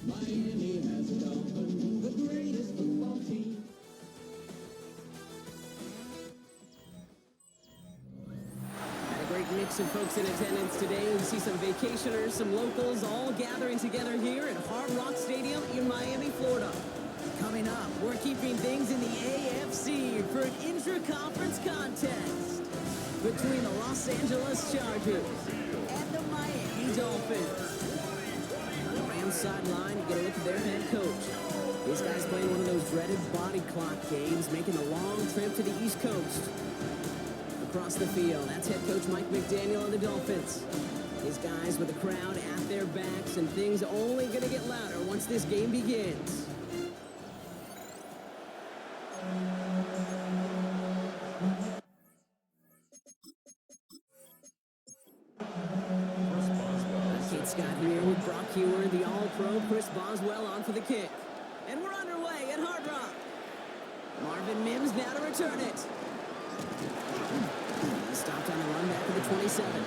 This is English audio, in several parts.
Miami has a Dolphin, the greatest football team. A great mix of folks in attendance today. We see some vacationers, some locals, all gathering together here at Hard Rock Stadium in Miami, Florida. Coming up, we're keeping things in the AFC for an intra-conference contest between the Los Angeles Chargers and the Miami Dolphins. On the Rams sideline, you get a look at their head coach. These guys playing one of those dreaded body clock games, making a long trip to the East Coast. Across the field, that's head coach Mike McDaniel and the Dolphins. His guys with the crowd at their backs, and things only going to get louder once this game begins. Kate Scott here with Brock Hewer, the All-Pro Chris Boswell on for the kick. And we're underway at Hard Rock. Marvin Mims now to return it. Stopped on the run back of the 27.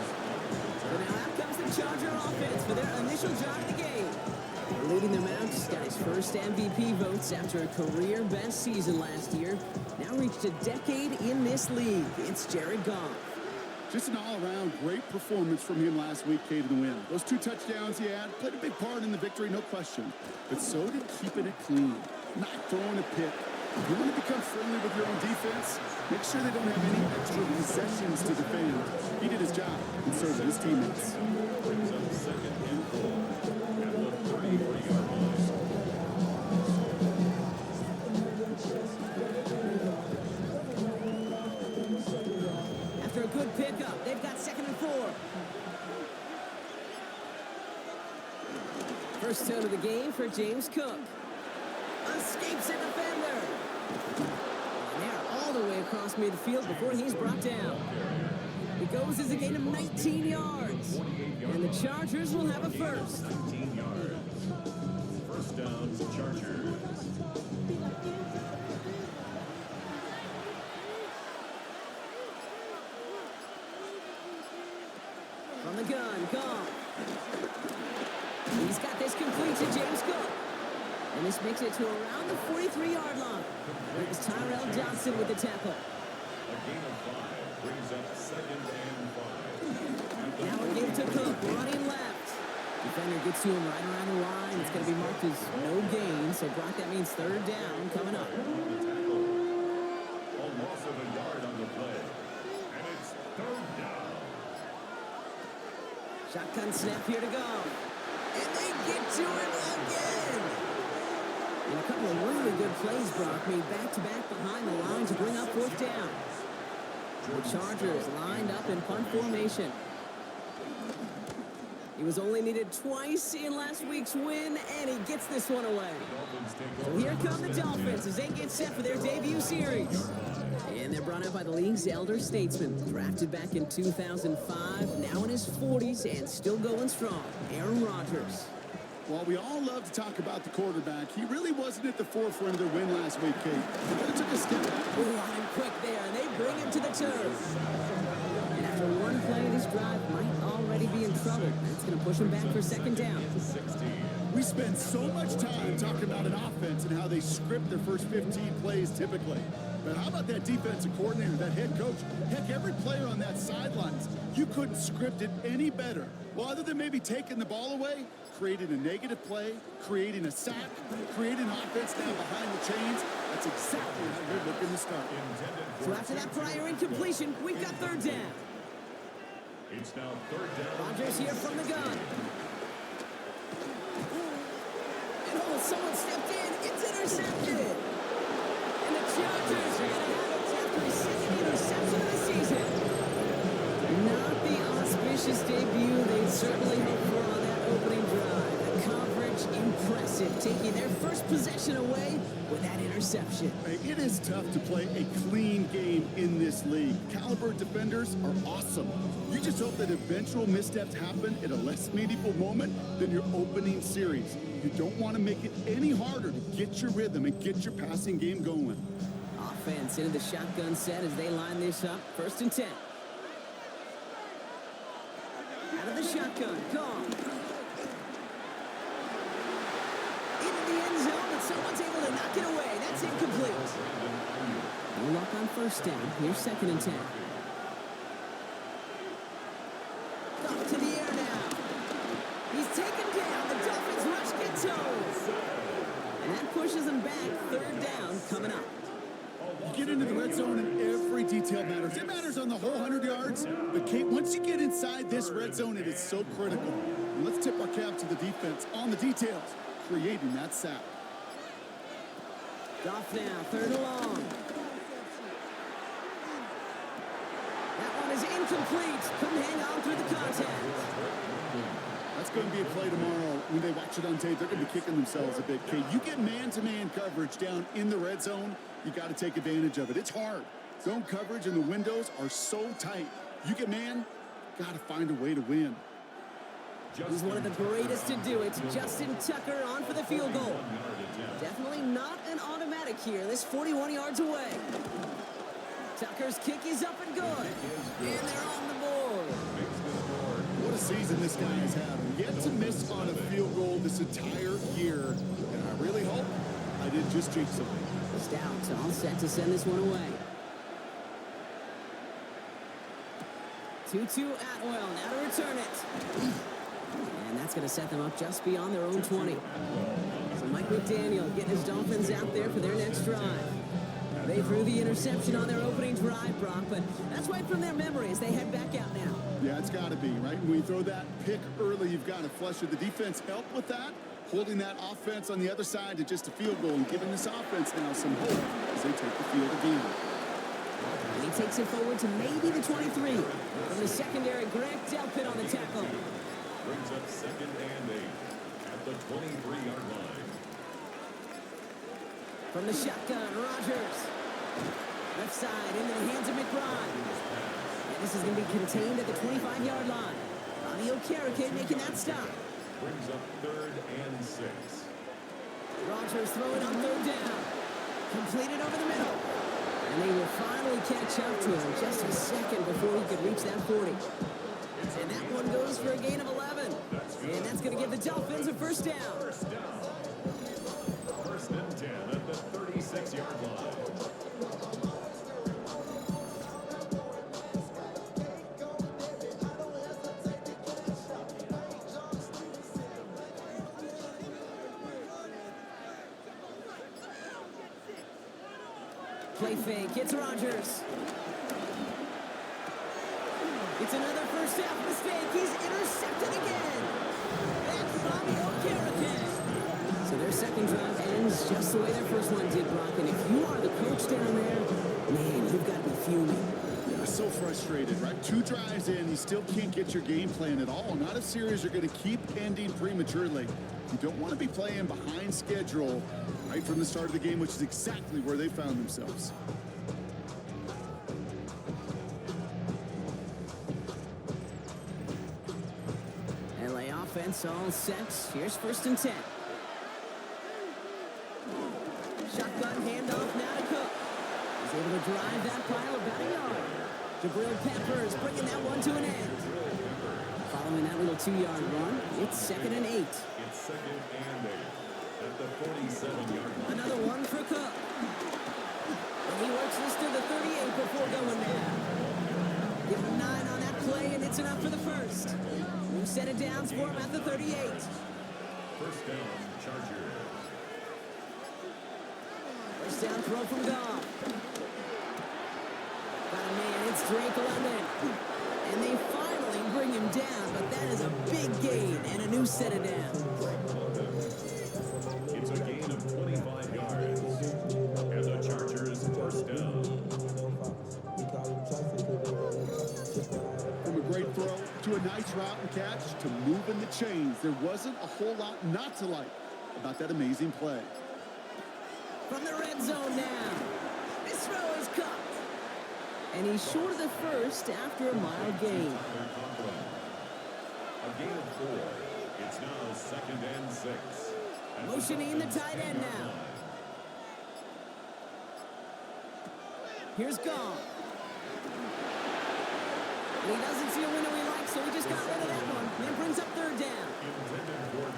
So now out comes the Charger offense for their initial drive of the game. Leading them out, he's got his first MVP votes after a career-best season last year. Now reached a decade in this league. It's Jared Goff. Just an all-around great performance from him last week, Kate, in the win. Those 2 touchdowns he had played a big part in the victory, no question. But so did keeping it clean, not throwing a pick. You want to become friendly with your own defense? Make sure they don't have any extra possessions to defend. He did his job and so did his teammates. Brings up second and 4 at the 33-yard line. After a good pickup, they've got second and 4. First down of the game for James Cook. Escapes a defender. And they're all the way across midfield before he's brought down. It goes as a gain of 19 yards. And the Chargers will have a first. 19 yards. First down, Chargers. From the gun, Goff. He's got this complete to James Cook. And this makes it to around the 43-yard line. It was Tyrell Johnson with the tackle. A gain of 5 brings up second and 5. Now a give to Cook, running left. Defender gets to him right around the line. It's going to be marked as no gain. So, Brock, that means third down coming up. On the tackle. A loss of a yard on the play. And it's third down. Shotgun snap here to go. And they get to him again. And a couple of really good plays, Brock, made back-to-back behind the line to bring up fourth down. The Chargers lined up in punt formation. He was only needed twice in last week's win, and he gets this one away. So here come the Dolphins as they get set for their debut series. And they're brought up by the league's elder statesman, drafted back in 2005, now in his 40s and still going strong, Aaron Rodgers. While we all love to talk about the quarterback, he really wasn't at the forefront of their win last week, Kate. He really took a step back. Line quick there, and they bring him to the turf. And after one play, this drive might already be in trouble. It's going to push him back for second down. We spend so much time talking about an offense and how they script their first 15 plays typically. But how about that defensive coordinator, that head coach? Heck, every player on that sidelines, you couldn't script it any better. Well, other than maybe taking the ball away, creating a negative play, creating a sack, creating an offense now behind the chains. That's exactly how you're looking to start. So after that prior incompletion, we've got third down. It's now third down. Rodgers here from the gun. And oh, someone stepped in. It's intercepted. And the Chargers are going to have it after his second interception of the season. Not the auspicious debut they'd certainly hoped for on that opening drive. The coverage impressive, taking their first possession away with that interception. Hey, it is tough to play a clean game in this league. Caliber defenders are awesome. You just hope that eventual missteps happen at a less meaningful moment than your opening series. You don't want to make it any harder to get your rhythm and get your passing game going. Offense into the shotgun set as they line this up. First and 10. Out of the shotgun, Goff. first down. Here's 2nd and 10. Up to the air now. He's taken down. The Dolphins rush gets home. And that pushes him back. 3rd down coming up. You get into the red zone and every detail matters. It matters on the whole 100 yards. But Kate, once you get inside this red zone, it is so critical. And let's tip our cap to the defense on the details, creating that sack. Goff now, 3rd and long. That one is incomplete. Couldn't hang on through the contact. That's going to be a play tomorrow. When they watch it on tape, they're going to be kicking themselves a bit. Kate, you get man-to-man coverage down in the red zone, you got to take advantage of it. It's hard. Zone coverage and the windows are so tight. You get man, got to find a way to win. He's one of the greatest to do it. Justin Tucker on for the field goal. Definitely not an automatic here. This 41 yards away. Tucker's kick is up and good. And they're on the board. What a season this guy has had. Yet to miss on a field goal this entire year. And I really hope I didn't just jinx him. Stout all set to send this one away. 2-2 Atwell, now to return it. And that's going to set them up just beyond their own 20. So Mike McDaniel getting his Dolphins out there for their next drive. They threw the interception on their opening drive, Brock, but that's right from their memory as they head back out now. Yeah, it's got to be, right? When you throw that pick early, you've got to flush it. The defense helped with that, holding that offense on the other side to just a field goal and giving this offense now some hope as they take the field again. And he takes it forward to maybe the 23. From the secondary, Greg Delpit on the tackle. Brings up 2nd and 8 at the 23-yard line. From the shotgun, Rodgers. Left side into the hands of McBride. And this is going to be contained at the 25-yard line. Bobby Okereke making that stop. Brings up 3rd and 6. Rodgers throwing on 3rd down. Completed over the middle. And they will finally catch up to him just a second before he could reach that 40. And that one goes for a gain of 11. And that's going to give the Dolphins a first down. 1st and 10 at the 36-yard line. Play fake, it's Rodgers. It's another first half mistake. He's intercepted again. That's Bobby Okereke. So their second drive ends just the way their first one did, Brock. And if you are the coach down there, man, you've got to be fuming. Yeah, so frustrated, right? 2 drives in, you still can't get your game plan at all. Not a series you're going to keep ending prematurely. You don't want to be playing behind schedule right from the start of the game, which is exactly where they found themselves. LA offense all set. Here's 1st and 10. Shotgun handoff now to Cook. He's able to drive that pile about a yard. Jabril Peppers bringing that one to an end. Following that little 2-yard run, it's 2nd and 8. It's 2nd and 8 at the 47-yard line. Another one for Cook. And he works this to the 38 before going down. Give him 9 on that play, and it's enough for the first. New set of downs for him at the 38. First down, Chargers. First down throw from Goff. Got a man, it's Drake London. And they finally bring him down, but that is a big gain and a new set of downs. It's a gain of 25 yards. And the Chargers first down. From a great throw to a nice route and catch to moving the chains, there wasn't a whole lot not to like about that amazing play. From the red zone now. This throw is caught. And he's short of the first after a mild gain. A gain of 4. It's now 2nd and 6. Motioning the tight end now. Here's Goff. And he doesn't see a window he likes, so he just got rid of that one. And brings up 3rd down.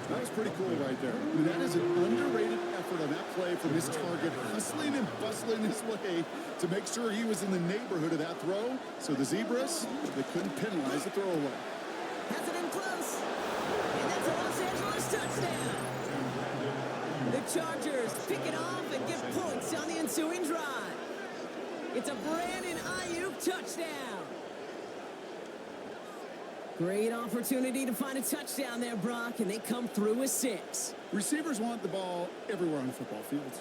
That was pretty cool right there. I mean, that is an underrated effort on that play from his target, hustling and bustling his way to make sure he was in the neighborhood of that throw. So the Zebras, they couldn't penalize the throwaway. Has it in close. And that's a Los Angeles touchdown. The Chargers pick it off and get points on the ensuing drive. It's a Brandon Ayuk touchdown. Great opportunity to find a touchdown there, Brock, and they come through with 6. Receivers want the ball everywhere on the football field.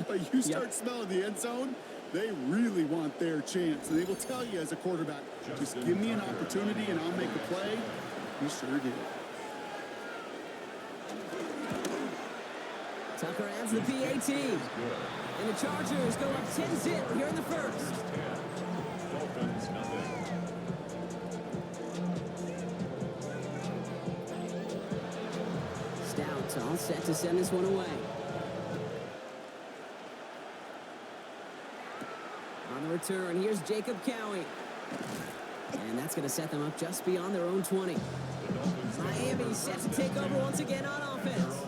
But you start smelling the end zone, they really want their chance. And they will tell you as a quarterback, just give me an opportunity and I'll make a play. He sure did. Tucker adds the PAT. And the Chargers go up 10-0 here in the first. Dolphins nothing. Stout all set to send this one away. On the return, here's Jacob Cowie. And that's going to set them up just beyond their own 20. Miami set to take over once again on offense.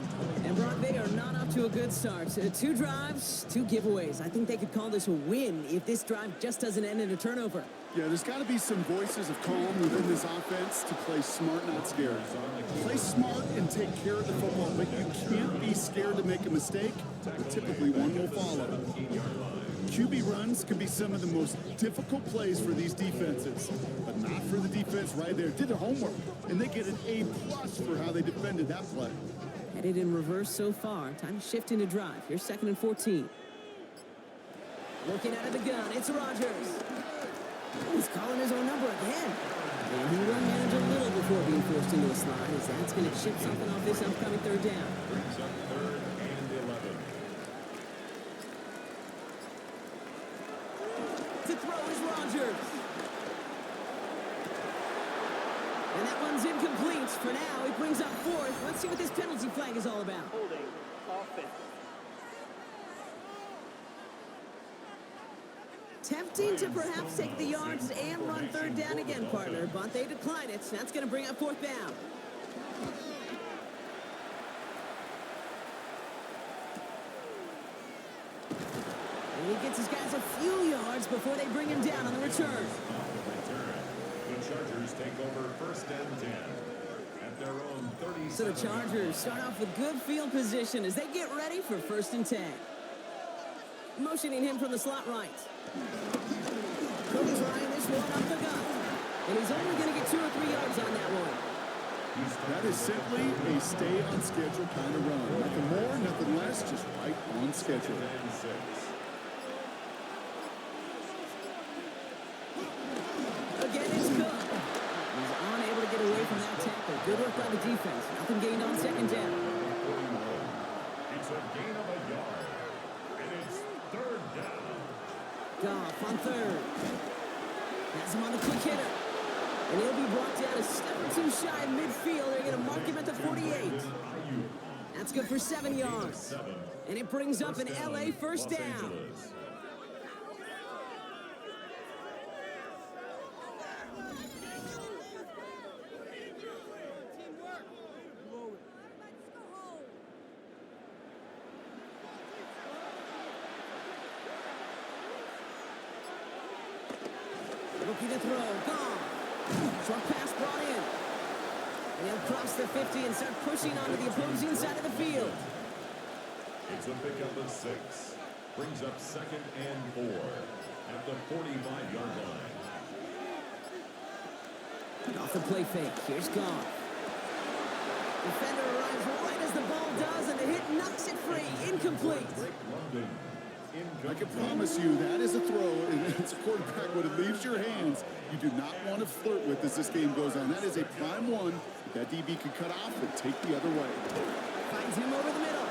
And Brock, they are not off to a good start. 2 drives, 2 giveaways. I think they could call this a win if this drive just doesn't end in a turnover. Yeah, there's got to be some voices of calm within this offense to play smart, not scared. Play smart and take care of the football, but you can't be scared to make a mistake. Typically, one will follow. QB runs can be some of the most difficult plays for these defenses, but not for the defense right there. Did their homework, and they get an A+ for how they defended that play. Headed in reverse so far. Time to shift into drive. Here's 2nd and 14. Looking out of the gun, it's Rodgers. He's calling his own number again. And he will manage a little before being forced into a slide, as that's going to chip something off this upcoming 3rd down. Brings up 3rd and 11. To throw is Rodgers. And that one's incomplete. For now, it brings up 4th. Let's see what this penalty flag is all about. Holding offense. Tempting to perhaps take the yards and run 3rd down again, partner, but they decline it. That's going to bring up 4th down. And he gets his guys a few yards before they bring him down on the return. The Chargers take over 1st and 10 at their own 37. So the Chargers start off with good field position as they get ready for 1st and 10. Motioning him from the slot right. Cook trying this one up the gut. And he's only going to get 2 or 3 yards on that one. That is simply a stay on schedule kind of run. Nothing more, nothing less, just right on schedule. And 6. Again, it's Cook. He's unable to get away from that tackle. Good work by the defense. Nothing gained on 2nd down. It's a gain of a yard. And it's 3rd down. Goff on 3rd. Has him on the quick hitter. And he'll be brought down a step or 2 shy of midfield. They're going to mark him at the 48. That's good for 7 yards. And it brings up an LA 1st down. Looking to throw. Gone. Short pass brought in. And he'll cross the 50 and start pushing onto the opposing side of the field. It's a pickup of 6. Brings up 2nd and 4 at the 45-yard line. Off the play fake. Here's Goff. Defender arrives right as the ball does, and the hit knocks it free. Incomplete. London. I can promise you that is a throw, and it's a quarterback when it leaves your hands, you do not want to flirt with as this game goes on. That is a prime one that DB can cut off and take the other way. Finds him over the middle.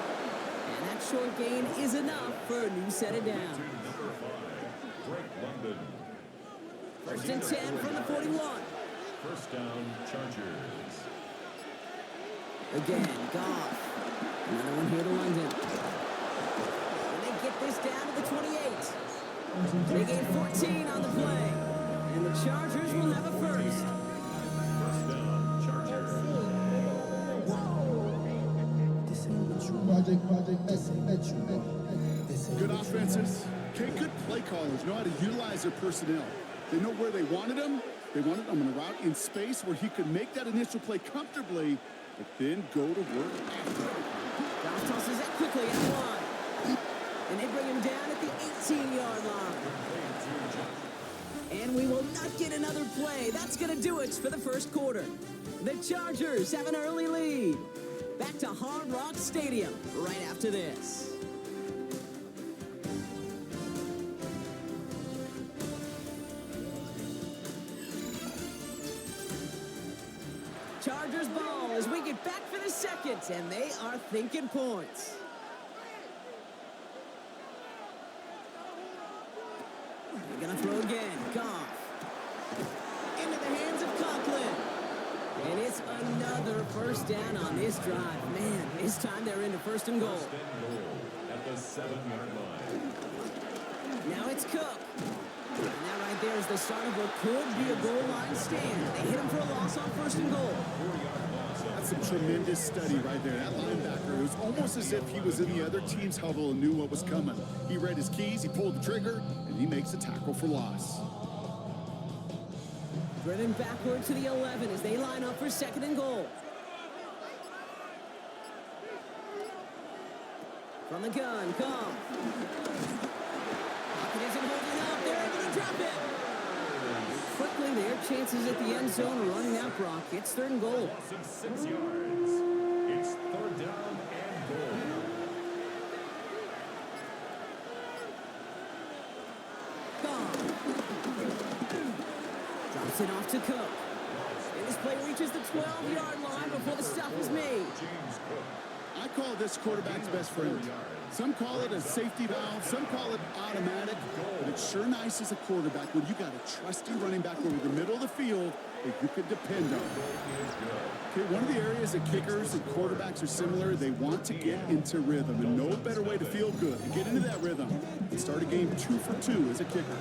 And that short gain is enough for a new set of down. Number 5, Drake London. 1st and 10 from the 41. 1st down, Chargers. Again, Goff. Another one here to London. And they get this down to the 28. They gain 14 on the play. And the Chargers will have a 1st. 1st down, Chargers. Good offenses. Okay, good play callers know how to utilize their personnel. They know where they wanted him. They wanted him on a route in space where he could make that initial play comfortably, but then go to work after. Goff tosses that quickly out wide. And they bring him down at the 18-yard line. And we will not get another play. That's going to do it for the first quarter. The Chargers have an early lead. Back to Hard Rock Stadium right after this. Chargers ball as we get back for the second, and they are thinking points. They're going to throw again. Goff. Into the hands of Conklin. And it's another first down on this drive. Man, this time they're into first and goal. First and goal at the 7-yard line. Now it's Cook. And that right there is the start of what could be a goal line stand. They hit him for a loss on first and goal. 4-yard loss. That's some tremendous study right there. That linebacker, it was almost as if he was in the other team's huddle and knew what was coming. He read his keys, he pulled the trigger, and he makes a tackle for loss. Driven backward to the 11 as they line up for second and goal. From the gun, Goff. Pocket isn't holding up. They're able to drop it. Quickly, their chances at the end zone are running out, Brock. It's third and goal. Loss of 6 yards. It's third down and goal. Drops it off to Cook. And this play reaches the 12-yard line before the stop is made. James Cook. I call this quarterback's best friend. Some call it a safety valve, some call it automatic, but it's sure nice as a quarterback when you got a trusty running back over the middle of the field that you can depend on. Okay, one of the areas that kickers and quarterbacks are similar, they want to get into rhythm, and no better way to feel good and get into that rhythm than start a game 2 for 2 as a kicker.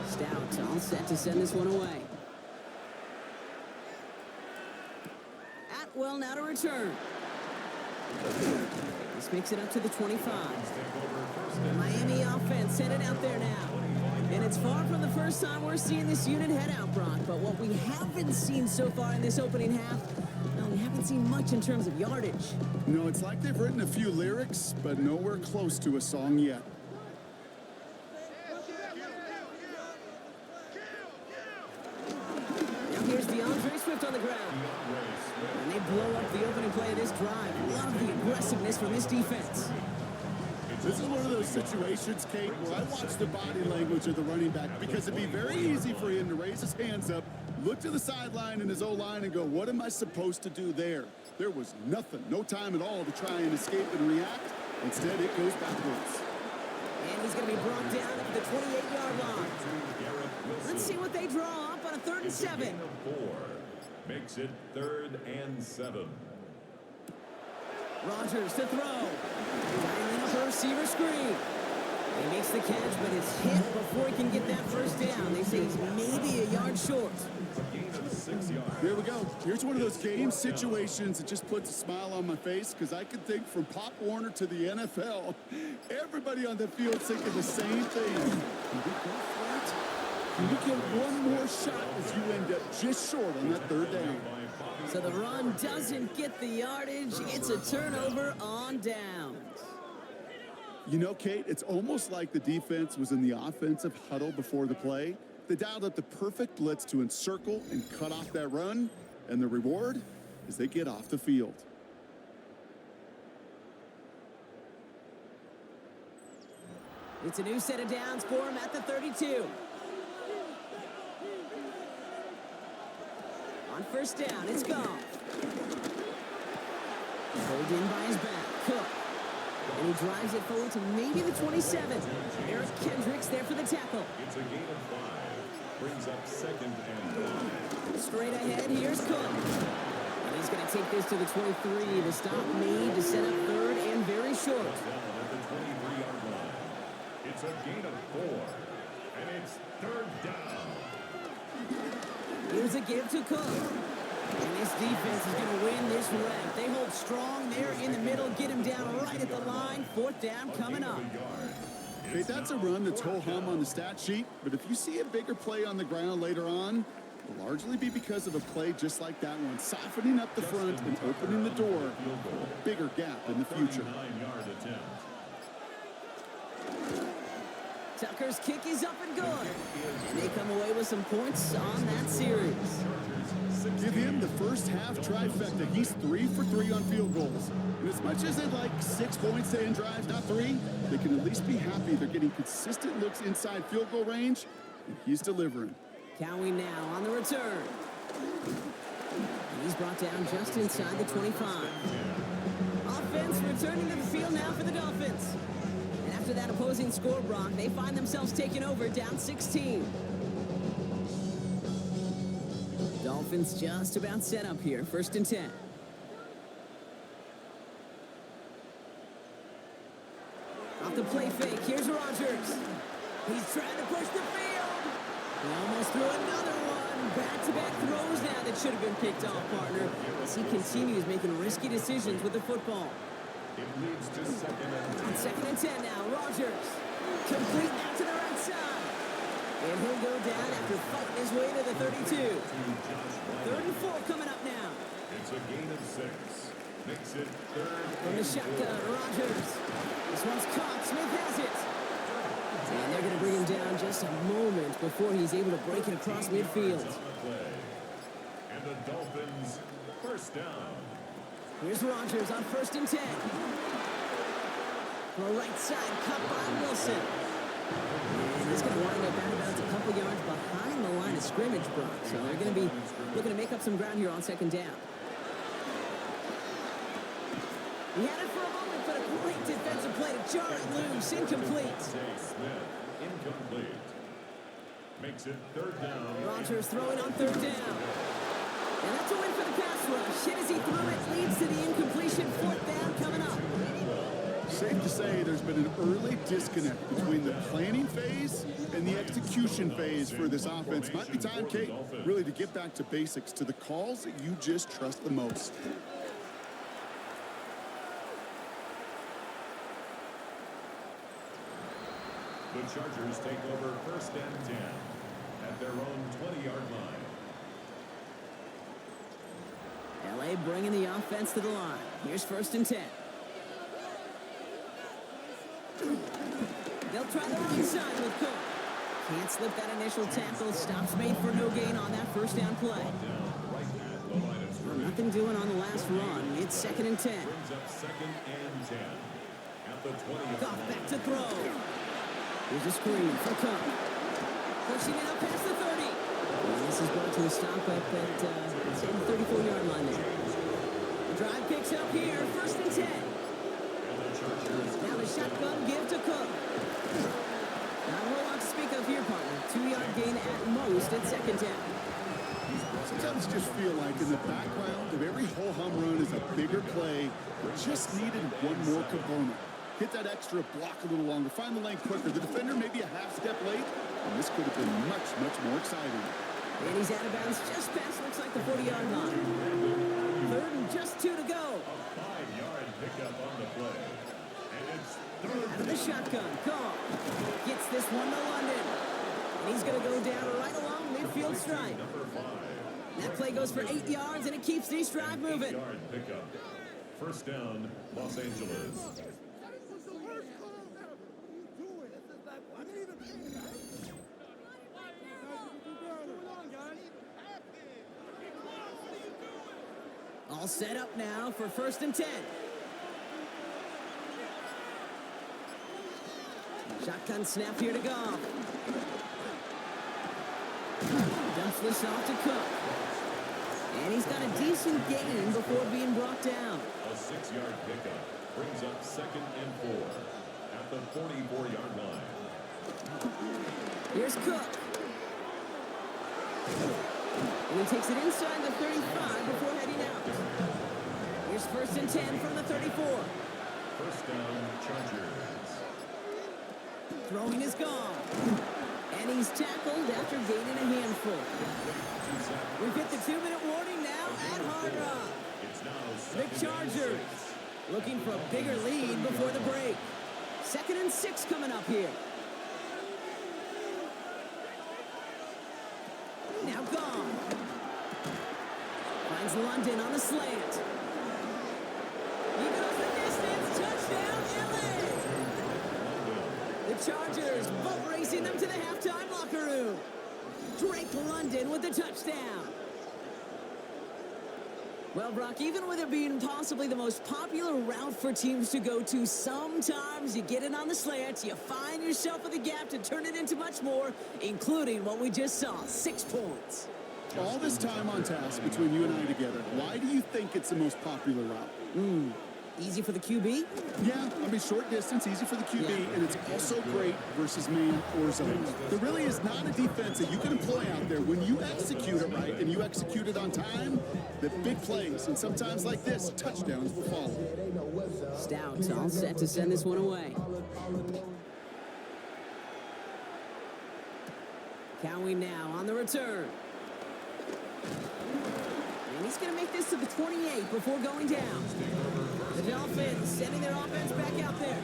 Stout all set to send this one away. Atwell now to return. This makes it up to the 25. The Miami offense headed out there now. And it's far from the first time we're seeing this unit head out, Brock. But what we haven't seen so far in this opening half, well, we haven't seen much in terms of yardage. You know, it's like they've written a few lyrics, but nowhere close to a song yet. Now here's DeAndre Swift on the ground. And they blow up the opening play of this drive. Love the aggressiveness from this defense. This is one of those situations, Kate, where I watch the body language of the running back because it'd be very easy for him to raise his hands up, look to the sideline and his O-line and go, what am I supposed to do there? There was nothing, no time at all to try and escape and react. Instead, it goes backwards. And he's going to be brought down at the 28-yard line. Let's see what they draw up on a 3rd and 7. 4 makes it 3rd and 7. Rodgers to throw. Dialing up a receiver screen. He makes the catch, but it's hit before he can get that first down. They say he's maybe a yard short. Gain of 6 yards. Here we go. Here's one of those game situations that just puts a smile on my face because I can think from Pop Warner to the NFL, everybody on the field thinking the same thing. Can we go for it? Can we get one more shot as you end up just short on that 3rd down? So the run doesn't get the yardage. It's a turnover on downs. You know, Kate, it's almost like the defense was in the offensive huddle before the play. They dialed up the perfect blitz to encircle and cut off that run, and the reward is they get off the field. It's a new set of downs for him at the 32. On first down, it's Goff. Pulled in by his back, Cook. And he drives it forward to maybe the 27. Eric Kendricks there for the tackle. It's a gain of 5. Brings up 2nd and 1. Straight ahead, here's Cook. And he's going to take this to the 23. The stop made to set up 3rd and very short. Down at the 23-yard line. It's a gain of 4. And it's 3rd down. Here's a give to Cook. And this defense is going to win this round. They hold strong there in the middle, get him down right at the line. fourth down coming up. Hey, that's a run that's ho-hum on the stat sheet, but if you see a bigger play on the ground later on, it'll largely be because of a play just like that one, softening up the front and opening the door for a bigger gap in the future. Tucker's kick is up and good. And they come away with some points on that series. Give him the first half trifecta. He's 3 for 3 on field goals. And as much as they'd like 6 points to end drives, not 3, they can at least be happy they're getting consistent looks inside field goal range, and he's delivering. Cowing now on the return. And he's brought down just inside the 25. Offense returning to the field now for the Dolphins. And after that opposing score, Brock, they find themselves taking over down 16. Dolphins just about set up here, 1st and 10. Off the play fake, here's Rodgers. He's trying to push the field. He almost threw another one. Back-to-back throws now that should have been picked off, partner, as he continues making risky decisions with the football. It leads to 2nd and 10. On 2nd and 10 now, Rodgers. Complete now to the right side. And he'll go down after fighting his way to the 32. 3rd and 4 coming up now. It's a gain of 6. Makes it 3rd From the shotgun, Rodgers. This one's caught. Smith has it. And they're going to bring him down just a moment before he's able to break it across midfield. And the Dolphins, 1st down. Here's Rodgers on 1st and 10. For a right side, cut by Wilson. And he's going to wind up out about a couple yards behind the line of scrimmage, Brock. So they're going to be looking to make up some ground here on 2nd down. He had it for a moment, but a great defensive play to jar it loose. Incomplete. Smith, incomplete. Makes it 3rd down. Rodgers throwing on 3rd down. And that's a win for the pass rush. Hit as he threw it, leads to the incompletion. 4th down coming up. Safe to say there's been an early disconnect between the planning phase and the execution phase for this offense. Might be time, Kate, really to get back to basics, to the calls that you just trust the most. The Chargers take over 1st and 10 at their own 20-yard line. LA bringing the offense to the line. Here's 1st and 10. They'll try the right side with Cook. Can't slip that initial tackle. Stops made for no gain on that 1st down play. Nothing doing on the last run. It's 2nd and 10. Brings up 2nd and 10 at the 20. Goff back to throw. Here's a screen for Cook. Pushing it up past the 30. And this is brought to a stop up at the 34-yard line there. The drive picks up here. 1st and 10. Now the shotgun give to Cook. Not a whole lot to speak of here, partner. 2-yard gain at most at 2nd down. Sometimes just feel like in the background of every ho-hum run is a bigger play. Just needed one more component. Hit that extra block a little longer. Find the lane quicker. The defender may be a half step late, and this could have been much, much more exciting. And he's out of bounds just past, looks like the 40-yard line. 3rd and just 2 to go. A 5-yard pickup on the play. And it's 3rd. Out of the shotgun. Goff gets this one to London. And he's going to go down right along midfield stripe. Number 5. That play goes for 8 yards, and it keeps these drive moving. 8-yard pickup. 1st down, Los Angeles. All set up now for 1st and 10. Shotgun snap here to Goff. Dumps this off to Cook. And he's got a decent gain before being brought down. A 6-yard pickup brings up 2nd and 4 at the 44-yard line. Here's Cook. And he takes it inside the 35 before heading out. Here's 1st and 10 from the 34. 1st down, Chargers. Throwing is gone. And he's tackled after gaining a handful. We've hit the 2-minute warning now at Hard Rock. It's now The 2nd and Chargers 6. Looking for a bigger lead before the break. 2nd and 6 coming up here. Now gone. Finds London on the slant. He goes the distance. Touchdown, LA. The Chargers boat racing them to the halftime locker room. Drake London with the touchdown. Well, Brock, even with it being possibly the most popular route for teams to go to, sometimes you get it on the slants, you find yourself with a gap to turn it into much more, including what we just saw, 6 points. All this time on task between you and I together, why do you think it's the most popular route? Easy for the QB? Yeah, I mean, short distance, easy for the QB, Yeah. and it's also great versus man or zone. There really is not a defense that you can employ out there. When you execute it right and you execute it on time, the big plays, and sometimes like this, touchdowns will follow. Stout all set to send this one away. Cowie now on the return. And he's going to make this to the 28 before going down. The Dolphins sending their offense back out there.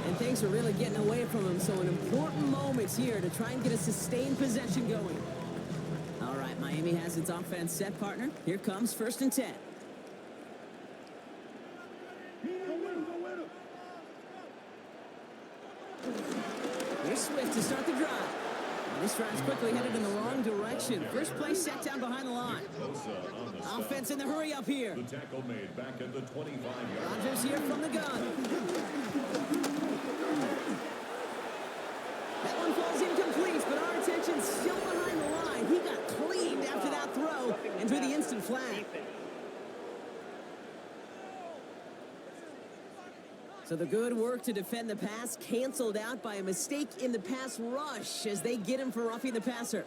And things are really getting away from them, so an important moment here to try and get a sustained possession going. All right, Miami has its offense set, partner. Here comes 1st and 10. Here's Swift to start the drive. And this drive's quickly headed in the wrong direction. First play set down behind the line. Offense in the hurry up here. The tackle made back at the 25-yard line. Rodgers here from the gun. That one falls incomplete, but our attention's still behind the line. He got cleaned after that throw and drew the instant flag. So the good work to defend the pass canceled out by a mistake in the pass rush as they get him for roughing the passer.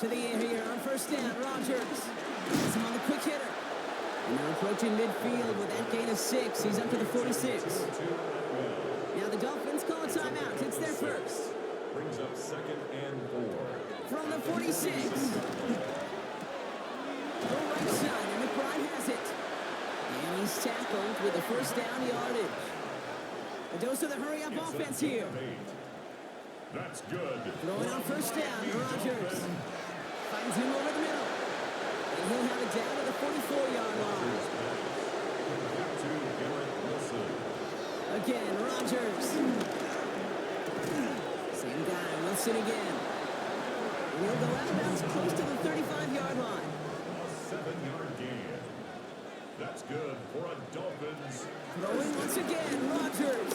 To the air here on 1st down, Rodgers. Has him on the quick hitter. And they're approaching midfield with that gain of 6. He's up to the 46. Now the Dolphins call a timeout. It's their first. Brings up 2nd and 4. From the 46. The right side, and McBride has it. And he's tackled with the 1st down yardage. A dose of the hurry-up offense here. That's good. Throwing on 1st down, Rodgers. Finds him over the middle. And he'll have it down to the 44-yard line. Again, Rodgers. Same guy, Wilson again. And he'll go out of bounds close to the 35-yard line. A 7-yard gain. That's good for a Dolphins. Throwing once again, Rodgers.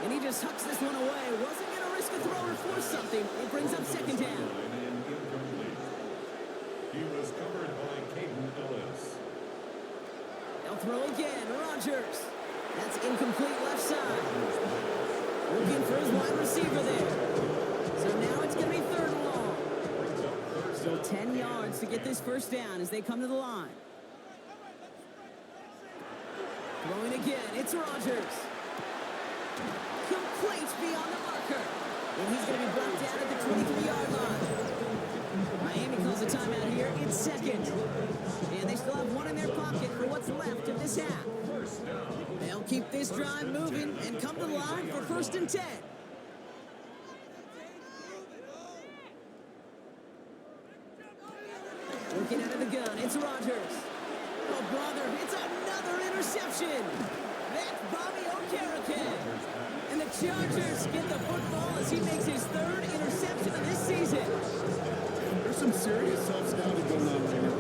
And he just hucks this one away. Wasn't going to risk a throw or force something. It brings up 2nd down. And incomplete. He was covered by Caden Ellis. They'll throw again, Rodgers. That's incomplete left side. Looking for his wide receiver there. So now it's going to be 3rd and long. So 10 yards to get this 1st down as they come to the line. Throwing again, it's Rodgers. Complete beyond the marker. And he's going to be brought down at the 23-yard line. Miami calls a timeout here. It's 2nd. And they still have one in their pocket for what's left of this half. They'll keep this drive moving and come to the line for 1st and 10. Looking out of the gun, it's Rodgers. Oh, brother, it's another interception. That's Bobby Okereke. And the Chargers get the football as he makes his 3rd interception of this season. There's some serious self-scouting going on right now.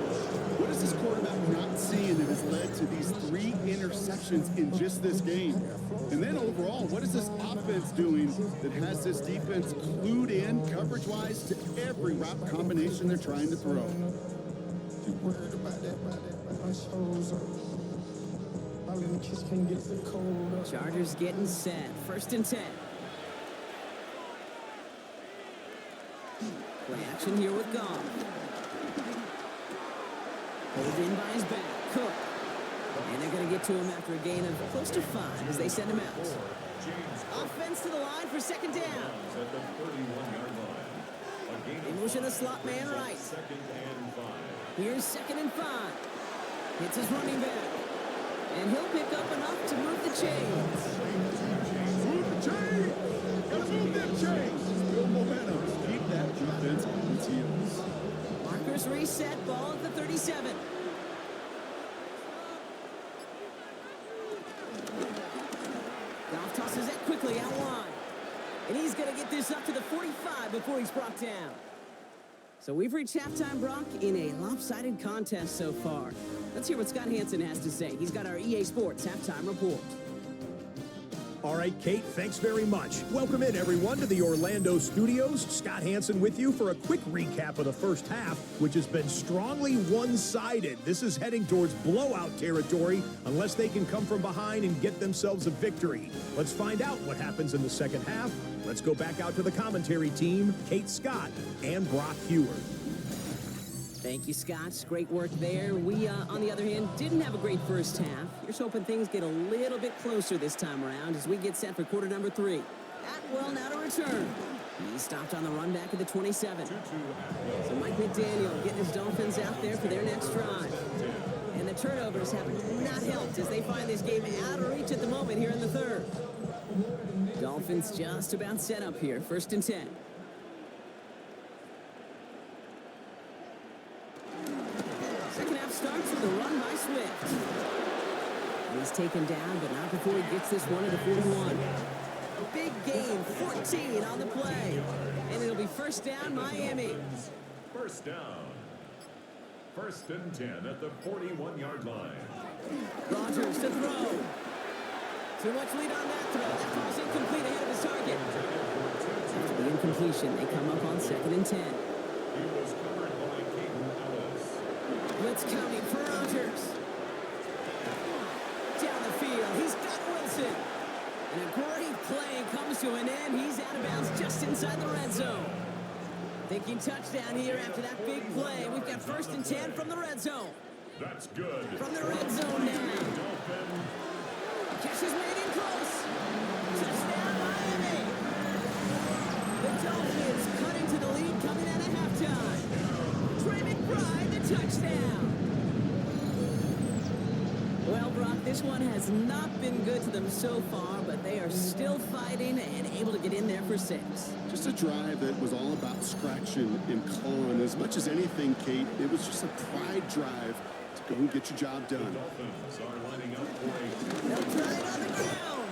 What is this quarterback not seeing that has led to these 3 interceptions in just this game? And then overall, what is this offense doing that has this defense clued in coverage-wise to every route combination they're trying to throw? Chargers getting set. 1st and 10. Play action here with Goff. Pulled in by his back. Cook. And they're going to get to him after a gain of close to 5 as they send him out. Offense to the line for 2nd down. At the 31-yard line. They motion the slot man right. 2nd and 5. Here's 2nd and 5. Hits his running back. And he'll pick up enough to move the chains. Move the chains! Gotta move them chains! Build momentum. Keep that defense on its heels. Markers reset, ball at the 37. Goff tosses it quickly out wide. And he's going to get this up to the 45 before he's brought down. So we've reached halftime, Brock, in a lopsided contest so far. Let's hear what Scott Hansen has to say. He's got our EA Sports halftime report. All right, Kate, thanks very much. Welcome in, everyone, to the Orlando studios. Scott Hansen with you for a quick recap of the first half, which has been strongly one-sided. This is heading towards blowout territory unless they can come from behind and get themselves a victory. Let's find out what happens in the second half. Let's go back out to the commentary team, Kate Scott and Brock Hewer. Thank you, Scott. Great work there. We, on the other hand, didn't have a great first half. Here's hoping things get a little bit closer this time around as we get set for quarter number 3. Atwell now to return. He stopped on the run back at the 27. So Mike McDaniel getting his Dolphins out there for their next drive. And the turnovers have not helped as they find this game out of reach at the moment here in the third. Dolphins just about set up here. 1st and 10. Starts with a run by Swift. He's taken down, but not before he gets this one at the 41. Big gain, 14 on the play. And it'll be first down, Miami. First down. 1st and 10 at the 41-yard line. Rodgers to throw. Too much lead on that throw. That ball's incomplete ahead of his target. After the incompletion, they come up on 2nd and 10. He was covered by Caden Ellis. Blitz coming for Rodgers. Down the field, he's got Wilson. And a great play comes to an end. He's out of bounds just inside the red zone. Thinking touchdown here after that big play. We've got 1st and 10 from the red zone. That's good. From the red zone now. Dolphin. Catch is made in close. Touchdown, Miami. The Dolphins cut into the lead coming out of halftime. Trey McBride, the touchdown. Well, Brock, this one has not been good to them so far, but they are still fighting and able to get in there for 6. Just a drive that was all about scratching and clawing. As much as anything, Kate, it was just a pride drive to go and get your job done. Dolphins are lining up for a They'll try it on the ground.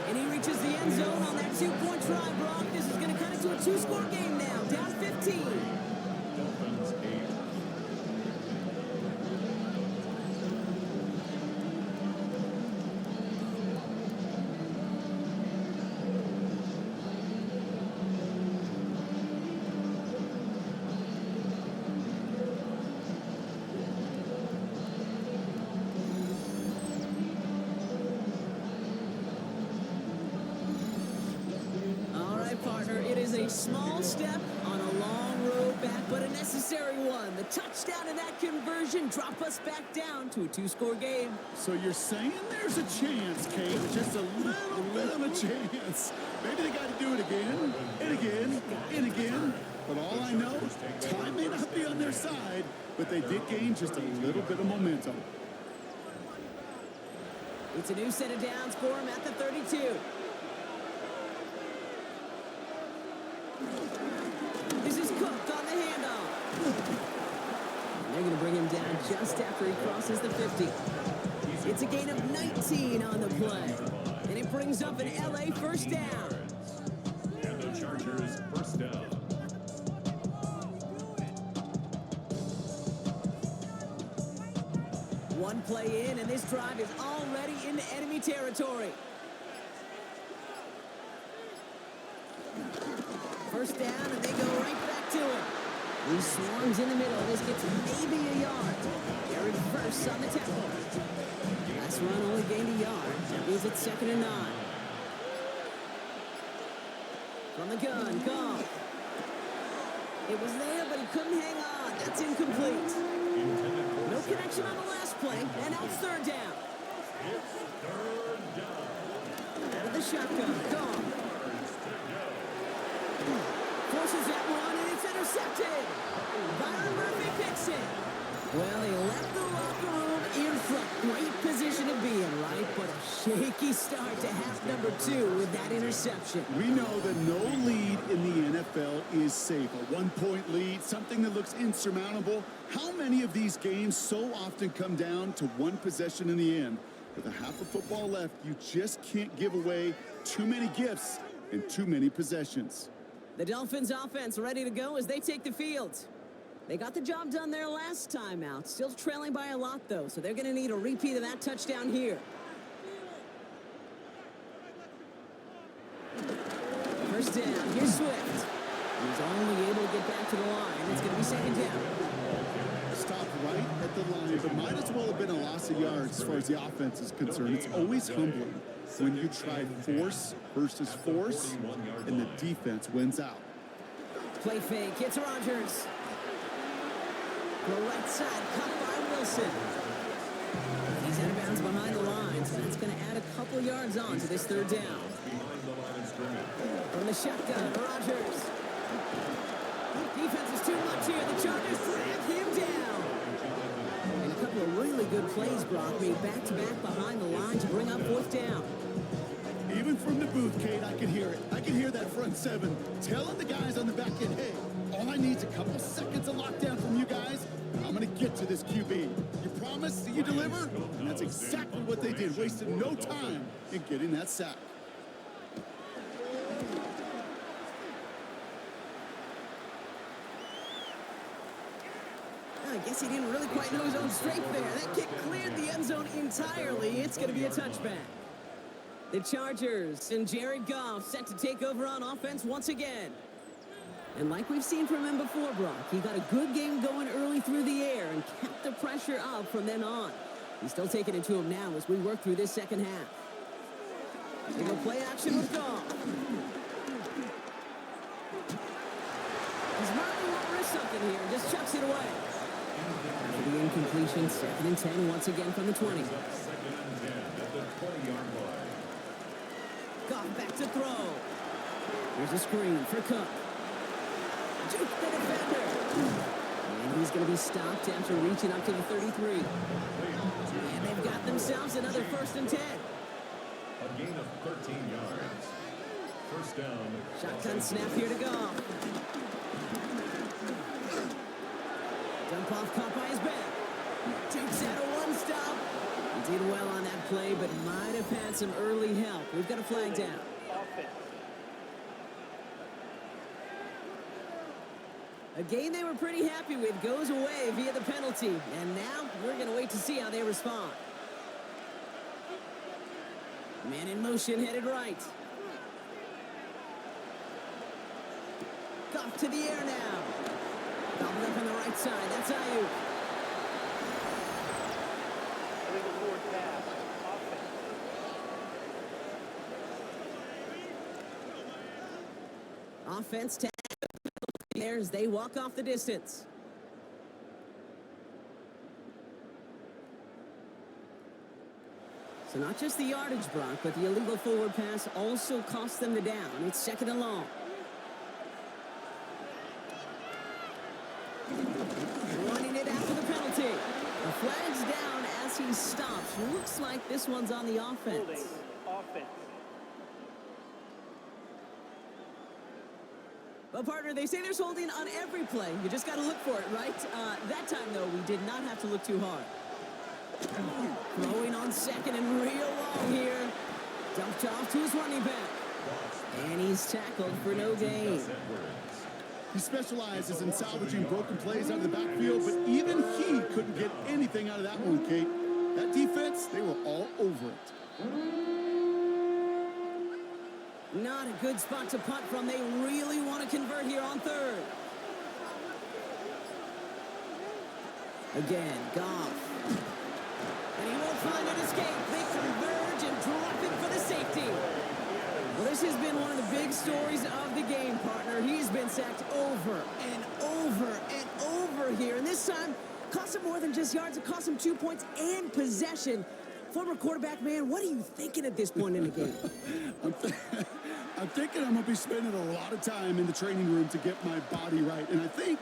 And he reaches the end zone on that 2-point try, Brock. This is going to cut into a 2-score game now. Down 15. Dolphins 8. Small step on a long road back, but a necessary one. The touchdown and that conversion drop us back down to a 2-score game. So you're saying there's a chance, Kate, just a little bit of a chance. Maybe they got to do it again, and again, and again. But all I know, time may not be on their side, but they did gain just a little bit of momentum. It's a new set of downs for him at the 32. This is Cook on the handoff. They're going to bring him down just after he crosses the 50. It's a gain of 19 on the play. And it brings up an LA first down. And the Chargers first down. One play in, and this drive is already into enemy territory. First down, and they go right back to him. He swarms in the middle. This gets maybe a yard. Jared first on the tackle. Last run only gained a yard. That means it's 2nd and 9. From the gun, Goff. It was there, but he couldn't hang on. That's incomplete. No connection on the last play, and now it's 3rd down. It's 3rd down. Out of the shotgun, Goff. Forces that one, and it's intercepted. Byron Murphy picks it. Well, he left the locker room rocky start to half number 2 with that interception. We know that no lead in the NFL is safe. A one-point lead, something that looks insurmountable. How many of these games so often come down to one possession in the end? With a half of football left, you just can't give away too many gifts and too many possessions. The Dolphins offense ready to go as they take the field. They got the job done there last time out. Still trailing by a lot, though, so they're going to need a repeat of that touchdown here. First down. Here's Swift. He's only able to get back to the line. It's going to be second down. Stopped right at the line, but might as well have been a loss of yards as far as the offense is concerned. It's always humbling when you try force versus force, and the defense wins out. Play fake. It's Rodgers. The right side, caught by Wilson. He's out of bounds behind the line, so that's going to add a couple yards on to this third down. From the shotgun, Rodgers. Defense is too much here. The Chargers drag him down. And a couple of really good plays, Brock, made back-to-back behind the line to bring up fourth down. Even from the booth, Kate, I can hear it. I can hear that front seven telling the guys on the back end, hey, all I need is a couple seconds of lockdown from you guys. I'm going to get to this QB. You promise that you deliver? And that's exactly what they did. Wasted no time in getting that sack. I guess he didn't really quite know his own strength there. That kick cleared the end zone entirely. It's going to be a touchback. The Chargers and Jared Goff set to take over on offense once again. And like we've seen from him before, Brock, he got a good game going early through the air and kept the pressure up from then on. He's still taking it to him now as we work through this second half. They go play action with Goff. He's marking won't risk something here. Just chucks it away. After the incompletion, 2nd and 10 once again from the 20. Goff back to throw. Here's a screen for Cook. Juke the defender. And he's going to be stopped after reaching up to the 33. And they've got themselves another 1st and 10. A gain of 13 yards. First down. Shotgun snap here to Goff. Dump off caught by his back. Dukes out a one-stop. He did well on that play, but might have had some early help. We've got a flag down. A game they were pretty happy with goes away via the penalty. And now we're going to wait to see how they respond. Man in motion, headed right. Goff to the air now. Gobbled up on the right side. That's Ayuk. Offense tag there as they walk off the distance. So not just the yardage, Brock, but the illegal forward pass also cost them the down. It's 2nd and long. Running it after the penalty. The flag's down as he stops. Looks like this one's on the offense. Well, partner, they say there's holding on every play. You just got to look for it, right? That time, though, we did not have to look too hard. Throwing on 2nd and real long here. Dumped off to his running back. And he's tackled for no gain. He specializes in salvaging broken plays out of the backfield, but even he couldn't get anything out of that one, Kate. That defense, they were all over it. Not a good spot to punt from. They really want to convert here on 3rd. Again, Goff. And he won't find an escape. They converge and drop it for the safety. Well, this has been one of the big stories of the game, partner. He's been sacked over and over and over here. And this time, cost him more than just yards. It cost him 2 points and possession. Former quarterback, man, what are you thinking at this point in the game? I'm thinking I'm going to be spending a lot of time in the training room to get my body right. And I think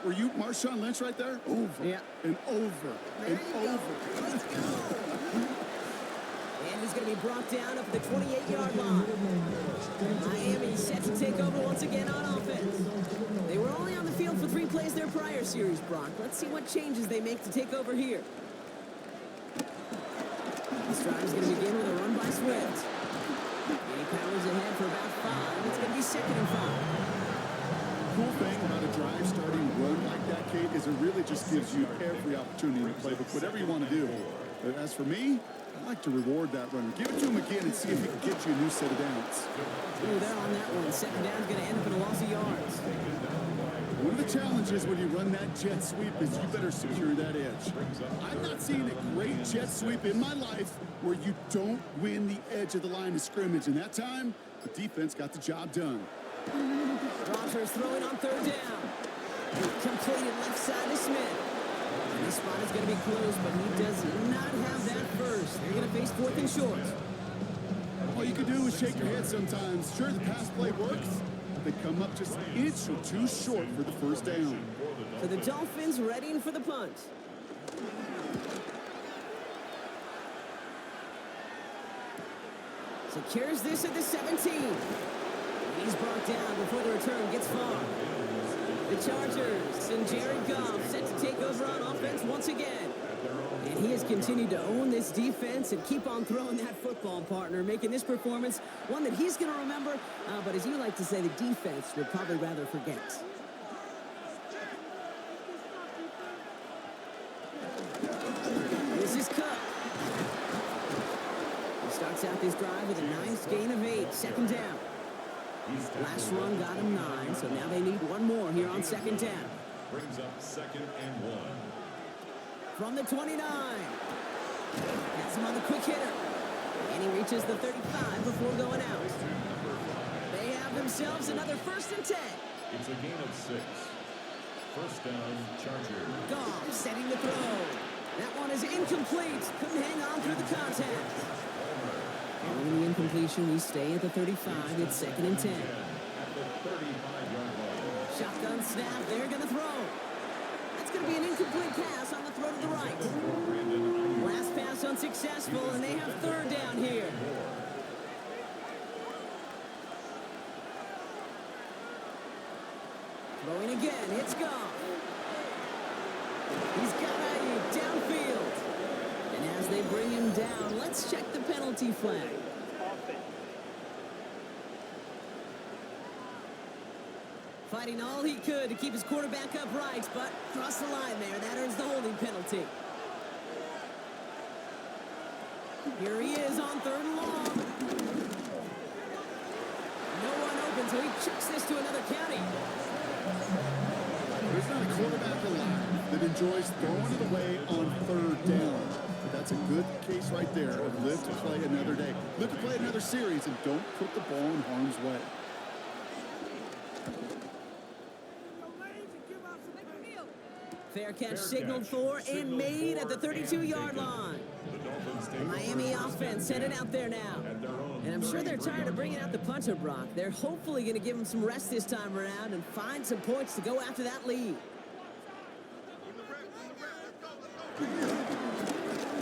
were you Marshawn Lynch right there? Over yeah. and over and over. Let's go. And his going to be brought down up at the 28-yard line. Miami set to take over once again on offense. They were only on the field for 3 plays their prior series, Brock. Let's see what changes they make to take over here. This drive is going to begin with a run by Swift. And he powers ahead for about 5. It's going to be 2nd and 5. Cool thing about a drive starting run like that, Kate, is it really just gives you every opportunity to play with whatever you want to do. But as for me, I like to reward that runner. Give it to him again and see if he can get you a new set of downs. Ooh, they're on that one. 2nd down's going to end up in a loss of yards. One of the challenges when you run that jet sweep is you better secure that edge. I've not seen a great jet sweep in my life where you don't win the edge of the line of scrimmage. And that time, the defense got the job done. Rodgers throwing on 3rd down. Completed left side to Smith. And this spot is going to be closed, but he does not have that first. They're going to face 4th and short. All you can do is shake your head sometimes. Sure, the pass play works. They come up just an inch or 2 short for the 1st down. So the Dolphins readying for the punt. Secures this at the 17. He's brought down before the return gets far. The Chargers and Jared Goff set to take over on offense once again. And he has continued to own this defense and keep on throwing that football, partner, making this performance one that he's going to remember, but as you like to say, the defense would probably rather forget. This is Cook. He starts out this drive with a nice gain of 8, 2nd down. Last run got him 9, so now they need one more here on 2nd down. Brings up 2nd and 1. From the 29. Has him on the quick hitter. And he reaches the 35 before going out. They have themselves another 1st and 10. It's a gain of 6. 1st down, Chargers. Goff setting the throw. That one is incomplete. Couldn't hang on through the contact. Following the incompletion, we stay at the 35. It's 2nd and 10. At the 35-yard line. Shotgun snap. They're going to throw. That's going to be an incomplete pass on the throw to the right. Last pass unsuccessful, and they have 3rd down here. Throwing again. It's Goff. He's got a downfield. And as they bring him down, let's check the penalty flag. Fighting all he could to keep his quarterback upright, but crossed the line there. That earns the holding penalty. Here he is on 3rd and long. No one open, so he chucks this to another county. There's not a quarterback alive that enjoys throwing it away on 3rd down. But that's a good case right there of live to play another day. Live to play another series and don't put the ball in harm's way. Fair catch signaled for and made at the 32-yard line. The Miami offense headed out there now. And I'm sure they're tired of bringing out the punter, Brock. They're hopefully going to give him some rest this time around and find some points to go after that lead.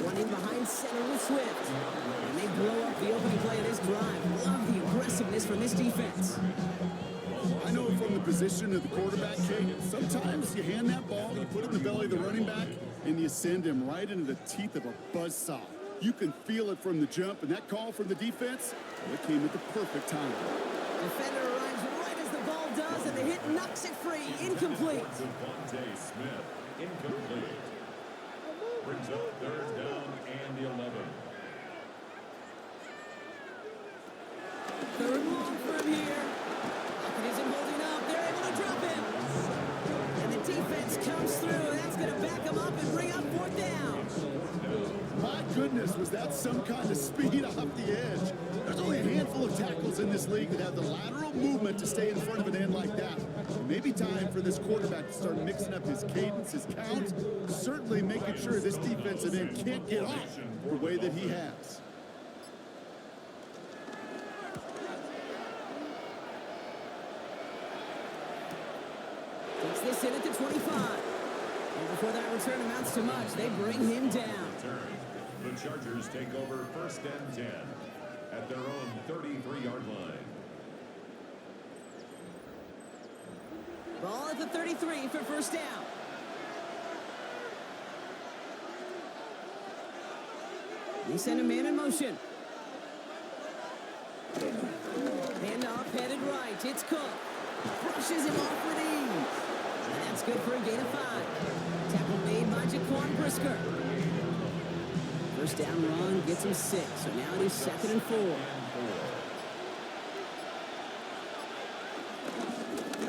One in behind center with Swift. And they blow up the opening play of this drive. Love the aggressiveness from this defense. I know from the position of the quarterback, Kate, sometimes you hand that ball, you put it in the belly of the running back, and you send him right into the teeth of a buzzsaw. You can feel it from the jump, and that call from the defense, well, it came at the perfect time. Defender arrives right as the ball does, and the hit knocks it free. Incomplete. Devontae Smith, incomplete. Brings up 3rd down and 11. 3rd long for him here. Lockett isn't holding up. They're able to drop him. And the defense comes through. That's going to back him up and bring up 4th down. My goodness, was that some kind of speed off the edge? There's only a handful of tackles in this league that have the lateral movement to stay in front of an end like that. Maybe time for this quarterback to start mixing up his cadence, his count, certainly making sure this defensive end can't get off the way that he has. Takes this in at the 25. And before that return amounts to much, they bring him down. The Chargers take over 1st and 10 at their own 33-yard line. Ball at the 33 for first down. They send a man in motion. Handoff headed right. It's Cook. Brushes him off with ease. And that's good for a gain of 5. Tackle made by Jaquan Brisker. First down run gets him 6. So now it is 2nd and 4.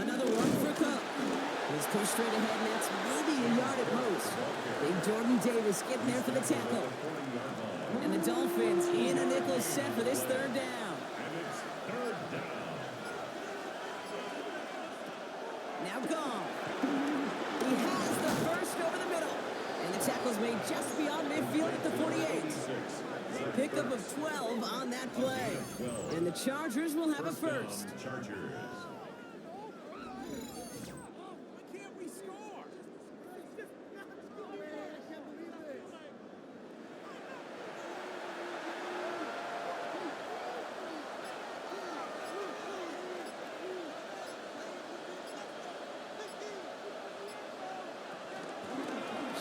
Another one for Cook. He's pushed straight ahead, and that's maybe a yard at most. Big Jordan Davis getting there for the tackle. And the Dolphins in a nickel set for this 3rd down. And it's 3rd down. Now gone. He has the first over the middle. And the tackle's made just beyond midfield at the 48. Pickup of 12 on that play. And the Chargers will have a first. Chargers.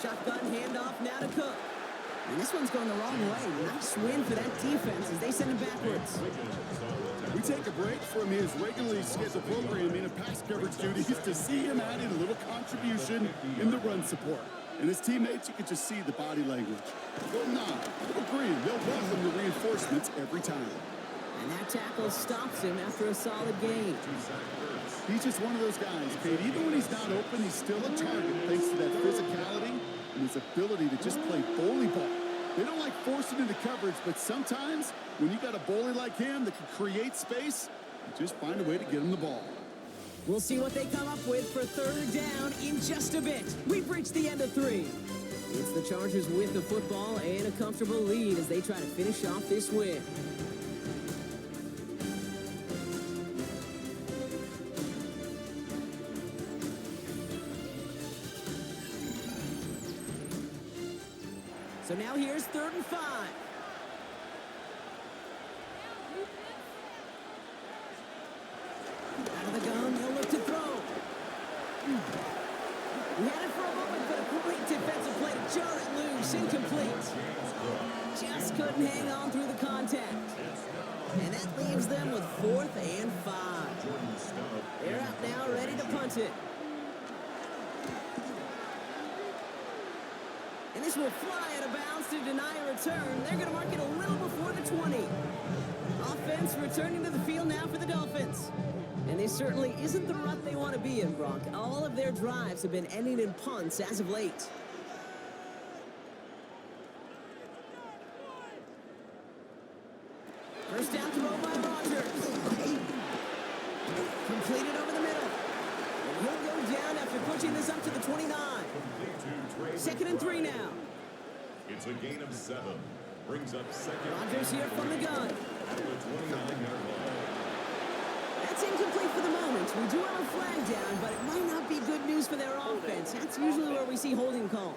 Shotgun handoff now to Cook. And this one's going the wrong way. Nice win for that defense as they send him backwards. We take a break from his regularly scheduled programming of pass coverage duties to see him add in a little contribution in the run support. And his teammates, you can just see the body language. They'll nod, they'll grin, they'll welcome the reinforcements every time. And that tackle stops him after a solid gain. He's just one of those guys, Kate. Even when he's not open, he's still a target thanks to that physicality and his ability to just play bully ball. They don't like forcing into coverage, but sometimes when you got a bully like him that can create space, you just find a way to get him the ball. We'll see what they come up with for 3rd down in just a bit. We've reached the end of 3. It's the Chargers with the football and a comfortable lead as they try to finish off this win. So now here's 3rd and 5. Out of the gun, they'll look to throw. He had it for a moment, but a great defensive play to jar it loose. Incomplete. Just couldn't hang on through the contact. And that leaves them with 4th and 5. They're out now, ready to punt it. And this will fly out of bounds to deny a return. They're going to mark it a little before the 20. Offense returning to the field now for the Dolphins. And this certainly isn't the rut they want to be in, Brock. All of their drives have been ending in punts as of late. First down throw by Rodgers. Completed over the middle. And he'll go down after pushing this up to the 29. 2nd and 3 now. It's a gain of 7. Brings up 2nd. Rodgers here from the gun. At the 29-yard line. That's incomplete for the moment. We do have a flag down, but it might not be good news for their offense. That's usually where we see holding calls.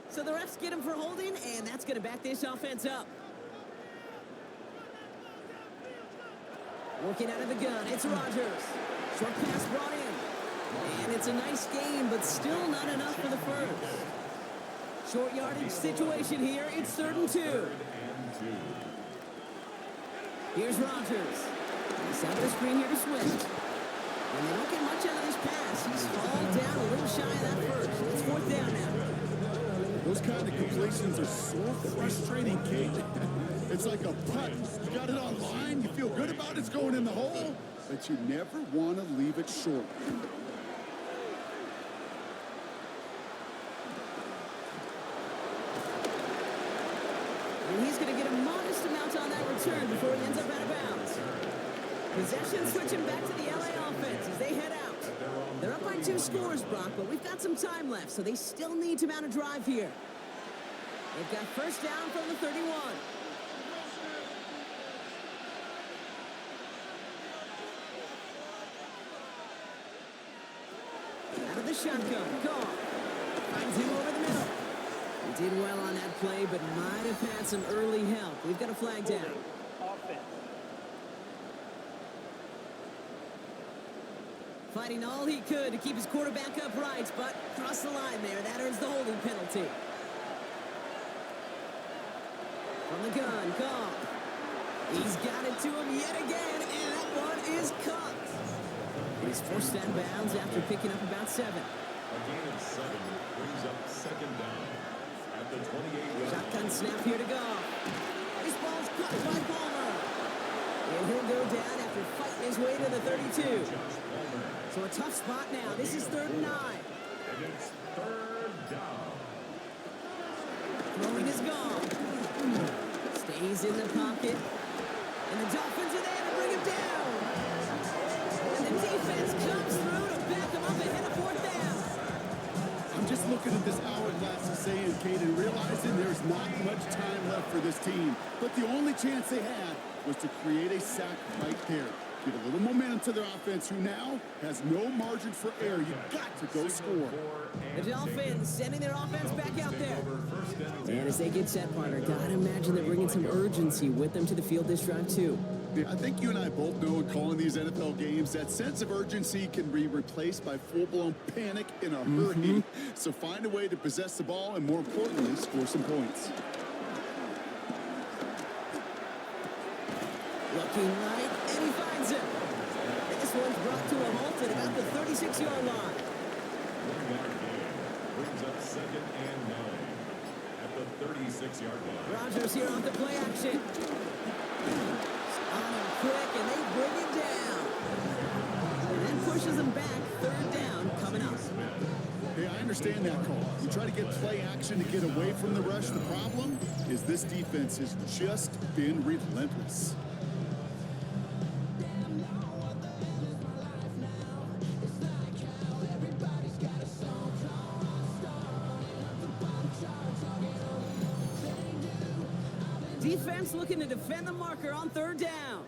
So the refs get him for holding, and that's going to back this offense up. Working out of the gun, it's Rodgers. Short pass brought in. And it's a nice game, but still not enough for the first. Short yardage situation here. It's 3rd and 2. Here's Rodgers. He's out of the screen here to Swift. And they don't get much out of this pass. He's fallen down a little shy of that first. It's 4th down now. Those kind of completions are so frustrating, Kate. It's like a putt. You got it on line, you feel good about it's going in the hole, but you never want to leave it short. And he's going to get a modest amount on that return before he ends up out of bounds. Possession switching back to the LA offense as they head out. They're up by 2 scores, Brock, but we've got some time left, so they still need to mount a drive here. They've got first down from the 31. Out of the shotgun, Goff finds him over the middle. He did well on that play, but might have had some early help. We've got a flag down. Offense. Fighting all he could to keep his quarterback upright, but crossed the line there. That earns the holding penalty. From the gun, Goff. He's got it to him yet again, and that one is caught. He's forced out of bounds after picking up about 7. A gain of 7 brings up second down at the 28-yard Shotgun line. snap here to Goff. This ball's caught by Palmer. And he'll go down after fighting his way to the 32. Josh Palmer. So a tough spot now. This is 3rd and 9. And it's third down. Throwing is gone. Stays in the pocket. And the Dolphins are there to bring him down. And the defense comes through to back him up ahead of 4th down. I'm just looking at this hourglass and saying, Kate, and realizing there's not much time left for this team. But the only chance they had was to create a sack right there. Give a little momentum to their offense, who now has no margin for error. You've got to go score. The Dolphins sending their offense back out there. And as they get set, partner, gotta imagine they're bringing some urgency with them to the field this drive, too. Yeah, I think you and I both know in calling these NFL games, that sense of urgency can be replaced by full-blown panic in a hurry. So find a way to possess the ball and, more importantly, score some points. Looking right, and he finds it. This one's brought to a halt at about the 36-yard line. 1-yard gain brings up second and 9 at the 36-yard line. Rodgers here off the play action. On him quick, and they bring him down. And that pushes him back. 3rd down coming up. Hey, I understand that call. You try to get play action to get away from the rush. The problem is this defense has just been relentless. Defense looking to defend the marker on 3rd down.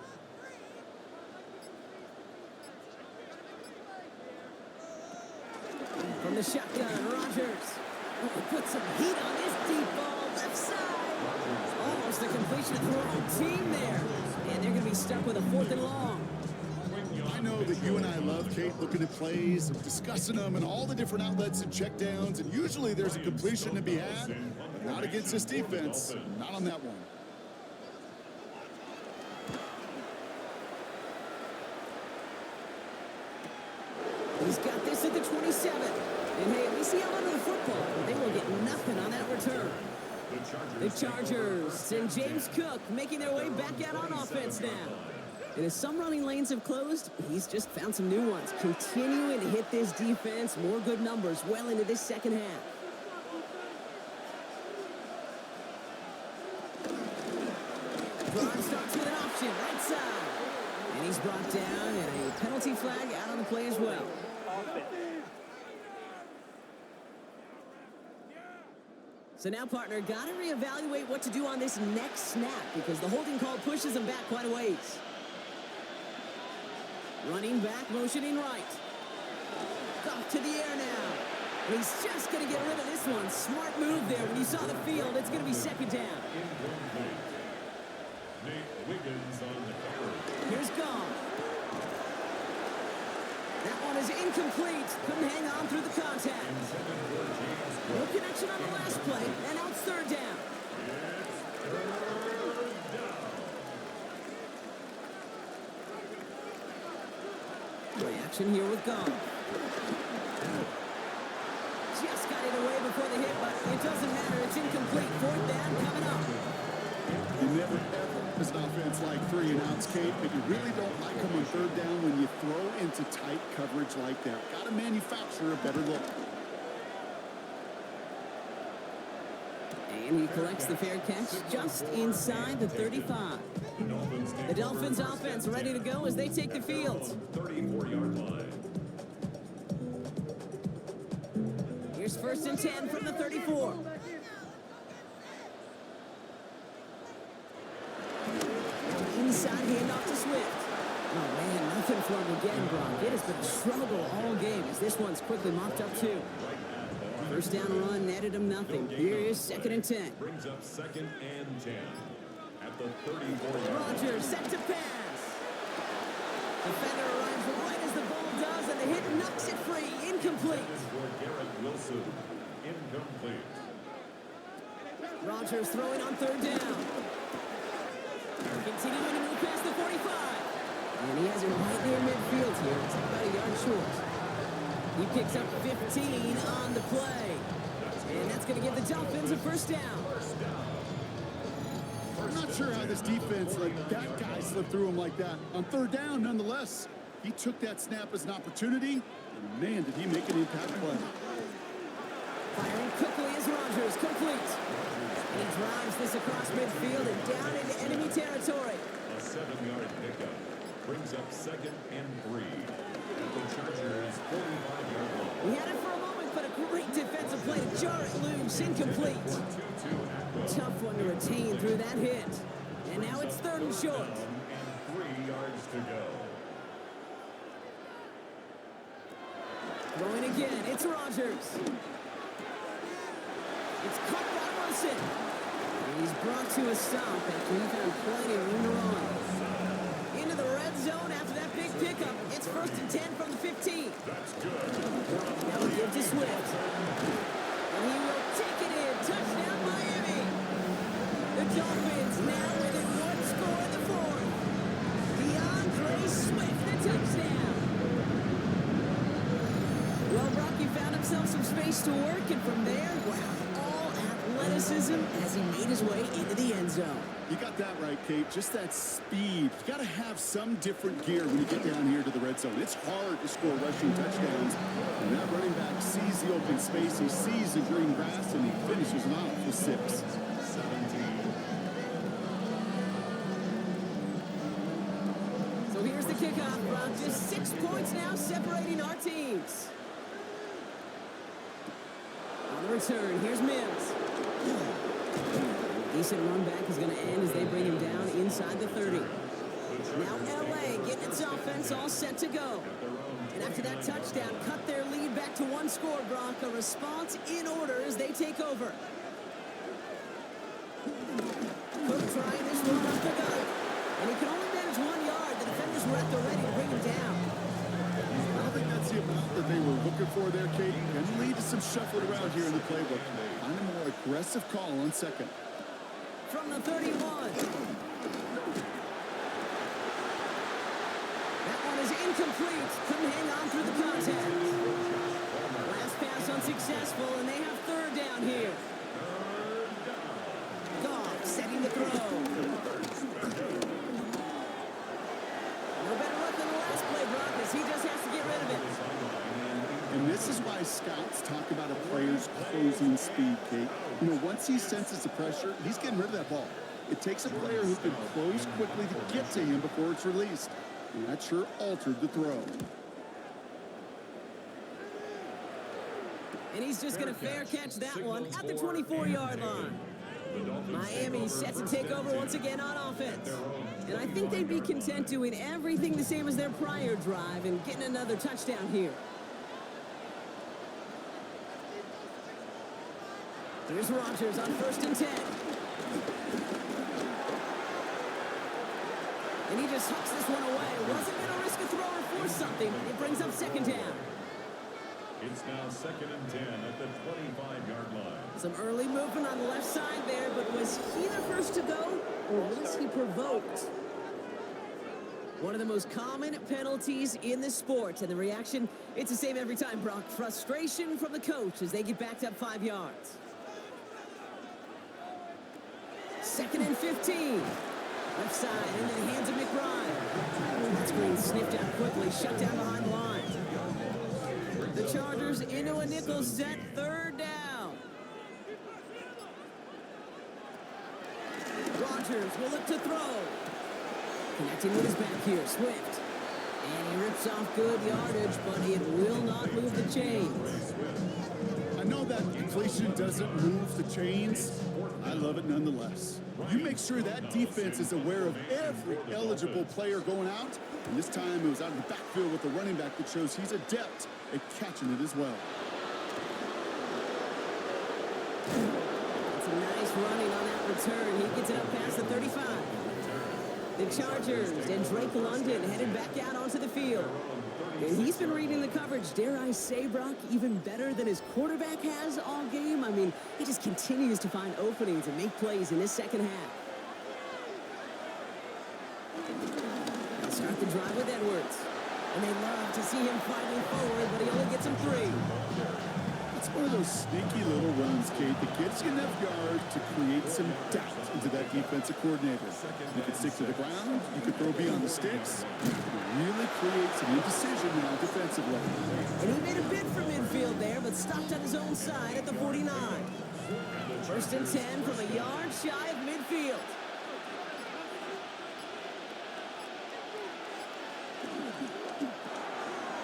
From the shotgun, Rodgers. Put some heat on this deep ball, left side. Almost a completion of the wrong team there. And they're going to be stuck with a 4th and long. I know that you and I love, Kate, looking at plays, discussing them, and all the different outlets and checkdowns, and usually there's a completion to be had, but not against this defense, not on that one. He's got this at the 27. And hey, we see him under the football. They will get nothing on that return. The Chargers and James Cook making their way back out on offense now. And as some running lanes have closed, he's just found some new ones. Continuing to hit this defense, more good numbers well into this second half. Braun starts with an option, right side. And he's brought down, and a penalty flag out on the play as well. So now, partner, got to reevaluate what to do on this next snap because the holding call pushes him back quite a ways. Running back, motioning right. Off to the air now. And he's just going to get rid of this one. Smart move there. When you saw the field, it's going to be 2nd down. Nate Wiggins on the cover. Here's Goff. That one is incomplete. Couldn't hang on through the contact. No connection on the last play, and now it's 3rd down. Play action here with Goff. Just got it away before the hit, but it doesn't matter. It's incomplete. 4th down coming up. You never ever as an offense like 3 and outs, Kate, but you really don't like them on 3rd down when you throw into tight coverage like that. Got to manufacture a better look. And he collects the fair catch just inside the 35. The Dolphins offense ready to go as they take the field. 34-yard line. Here's 1st and 10 from the 34. Inside handoff to Swift. Oh man, nothing for him again, Brock. It has been a struggle all game as this one's quickly mopped up too. First down run netted him nothing. Here is 2nd and 10. Brings up 2nd and 10 at the 34-yard line. Rodgers set to pass. Defender arrives right as the ball does, and the hit knocks it free. Incomplete. For Garrett Wilson, incomplete. Rodgers throwing on 3rd down. Continuing to move past the 45. And he has it right near midfield here. It's about a yard short. He picks up 15 on the play. And that's going to give the Dolphins a 1st down. I'm not sure how this defense let that guy slip through him like that. On 3rd down, nonetheless, he took that snap as an opportunity, and man, did he make an impact play. Firing quickly is Rodgers, complete. And he drives this across midfield and down into enemy territory. A 7-yard pickup brings up 2nd and 3 at the Chargers' 45-yard line. He had it for a moment, but a great defensive play to jar it loose, incomplete. Tough one to retain through that hit. And now it's 3rd and short. And 3 yards to go. Throwing again, it's Rodgers. It's caught by Wilson. And he's brought to a stop after he found plenty of room to run. Into the red zone after that big pickup. It's 1st and 10 from the 15. That's good. Now we give to Swift. And he will take it in. Touchdown, Miami. The Dolphins now within 1 score in the 4th. DeAndre Swift, the touchdown. Well, Rocky found himself some space to work, and from there, wow, all athleticism as he made his way into the end zone. You got that right, Kate. Just that speed. You got to have some different gear when you get down here to the red zone. It's hard to score rushing touchdowns. And that running back sees the open space, he sees the green grass, and he finishes them off with 6. 17. So here's the kickoff, Brock. Just 6 points now separating our teams. On the return, here's Mims. Decent run back is going to end as they bring him down inside the 30. Now LA getting its offense all set to go. And after that touchdown, cut their lead back to 1 score, Brock. A response in order as they take over. Cook trying this one up the gut. And he can only manage 1 yard. The defenders were at the ready to bring him down. I don't think that's the amount that they were looking for there, Kate. And lead to some shuffling around here in the playbook. Find a more aggressive call on 2nd. From the 31. That one is incomplete. Couldn't hang on through the contact. Last pass unsuccessful, and they have 3rd down here. Goff setting the throw. No better luck than the last play, Brock, as he just has to get rid of it. And this is why scouts talk about a player's closing speed, Kate. You know, once he senses the pressure, he's getting rid of that ball. It takes a player who can close quickly to get to him before it's released. And that sure altered the throw. And he's just going to fair catch that one at the 24-yard line. Miami set to take over once again on offense. And I think they'd be content doing everything the same as their prior drive and getting another touchdown here. Here's Rodgers on 1st and 10. And he just hooks this one away. Wasn't going to risk a throw or force something. It brings up 2nd down. It's now 2nd and 10 at the 25-yard line. Some early movement on the left side there, but was he the first to go, or was he provoked? One of the most common penalties in this sport, and the reaction, it's the same every time, Brock. Frustration from the coach as they get backed up 5 yards. 2nd and 15. Left side into the hands of McBride. That screen sniffed out quickly, shut down behind the line. The Chargers into a nickel set, 3rd down. Rodgers will look to throw. Connecting with his back here, Swift. And he rips off good yardage, but it will not move the chains. I know that completion doesn't move the chains. I love it nonetheless. You make sure that defense is aware of every eligible player going out. And this time it was out of the backfield with the running back that shows he's adept at catching it as well. running on that return. He gets it up past the 35. The Chargers and Drake London headed back out onto the field. And he's been reading the coverage, dare I say, Brock, even better than his quarterback has all game. I mean, he just continues to find openings and make plays in this second half. They'll start the drive with Edwards. And they love to see him fighting forward, but he only gets him 3. It's one of those sneaky little runs, Kate, that gets you enough yards to create some doubt into that defensive coordinator. You could stick to the ground, you could throw beyond the sticks, you could really create some indecision now defensively. And he made a bid for midfield there, but stopped on his own side at the 49. First and 10 from a yard shy of midfield.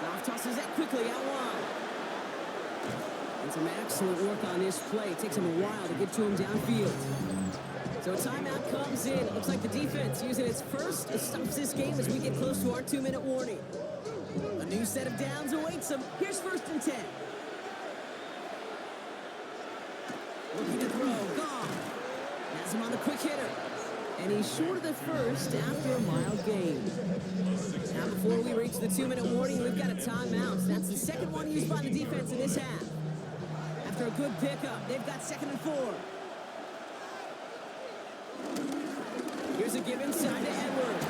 Goff tosses that quickly out wide. And some excellent work on this play. It takes him a while to get to him downfield. So a timeout comes in. It looks like the defense using its first stops this game as we get close to our 2-minute warning. A new set of downs awaits them. Here's first and 10. Looking to throw. Goff has him on the quick hitter. And he's short of the first after a mild gain. Now before we reach the 2-minute warning, we've got a timeout. That's the second one used by the defense in this half. After a good pickup, they've got 2nd and 4. Here's a give inside to Edwards.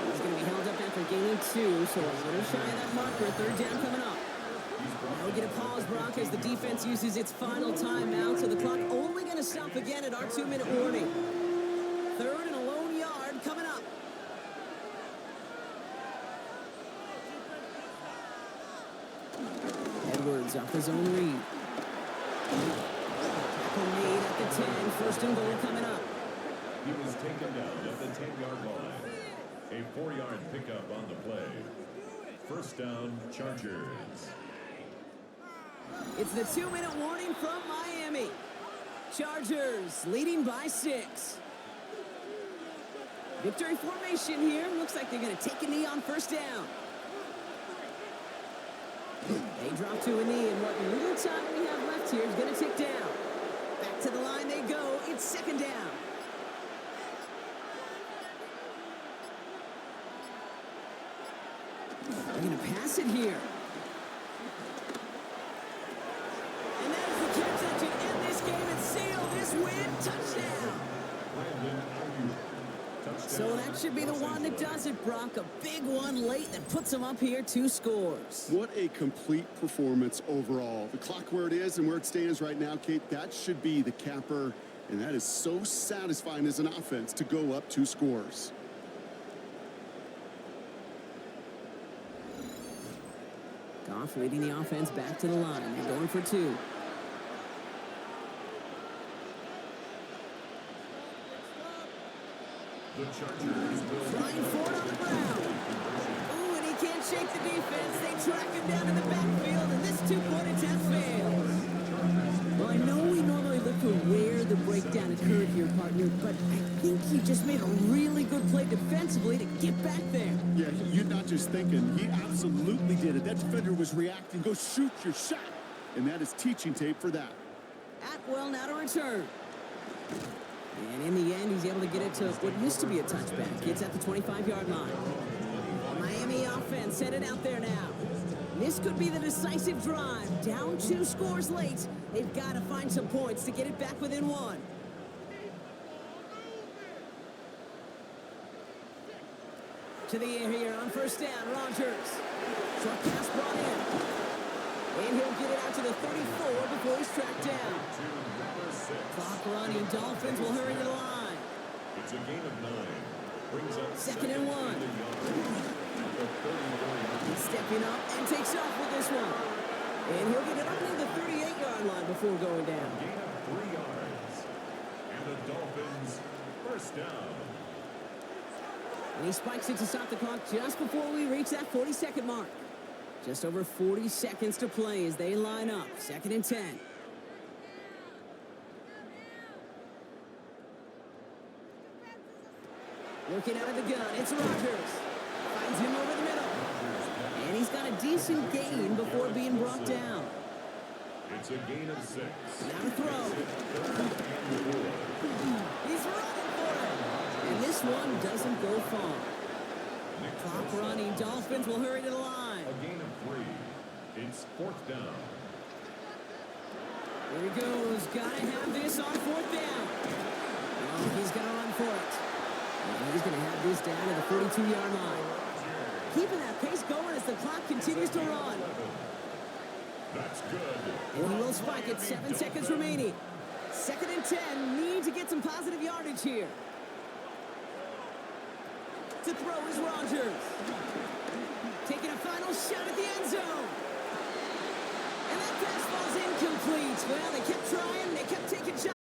He's going to be held up after gaining 2, so a little shy of that marker. 3rd down coming up. Now we get a pause, Brock, as the defense uses its final timeout, so the clock only going to stop again at our 2-minute warning. 3rd and a lone yard coming up. Edwards off his own read. Tackle made at the 10. 1st and goal coming up. He was taken down at the 10-yard line. A 4-yard pickup on the play. 1st down, Chargers. It's the 2-minute warning from Miami. Chargers leading by 6. Victory formation here. Looks like they're going to take a knee on 1st down. They drop to a knee, and what little time we have left here is going to tick down. Back to the line they go. It's 2nd down. They're going to pass it here. And that is the catch that should end this game and seal this win. Touchdown. So that should be the one that does it, Brock. A big one late that puts them up here 2 scores. What a complete performance overall. The clock where it is and where it stands right now, Kate, that should be the capper. And that is so satisfying as an offense to go up 2 scores. Goff leading the offense back to the line. They're going for 2. The Chargers will Flying forward on the ground. Ooh, and he can't shake the defense. They track him down in the backfield, and this 2-point attempt fails. Well, I know we normally look for where the breakdown occurred here, partner, but I think he just made a really good play defensively to get back there. Yeah, you're not just thinking. He absolutely did it. That defender was reacting. Go shoot your shot. And that is teaching tape for that. Atwell now to return. And in the end, he's able to get it to what used to be a touchback. It's at the 25-yard line. Miami offense headed out there now. This could be the decisive drive. Down 2 scores late. They've got to find some points to get it back within 1. To the air here on 1st down, Rodgers. Short pass brought in. And he'll get it out to the 34 before he's tracked down. Clock running. Dolphins will hurry to the line. It's a gain of 9. Brings up 2nd and 1. He's stepping up and takes off with this one. And he'll get it up to the 38-yard line before going down. Gain of 3 yards. And the Dolphins 1st down. And he spikes it to stop the clock just before we reach that 40-second mark. Just over 40 seconds to play as they line up. 2nd and 10. Working out of the gun, it's Rodgers. Finds him over the middle. And he's got a decent gain before being brought down. It's a gain of 6. Now to throw. Dolphins will hurry to the line. A gain of 3. It's 4th down. Here he goes. Gotta have this on 4th down. Oh, he's gonna run for it. And he's gonna have this down to the 42-yard line. Keeping that pace going as the clock continues to run. That's good. And he will spike it. 7 seconds remaining. 2nd and 10. Need to get some positive yardage here. To throw is Rodgers. Taking a final shot at the end zone. And that pass falls incomplete. Well, they kept trying. They kept taking shots.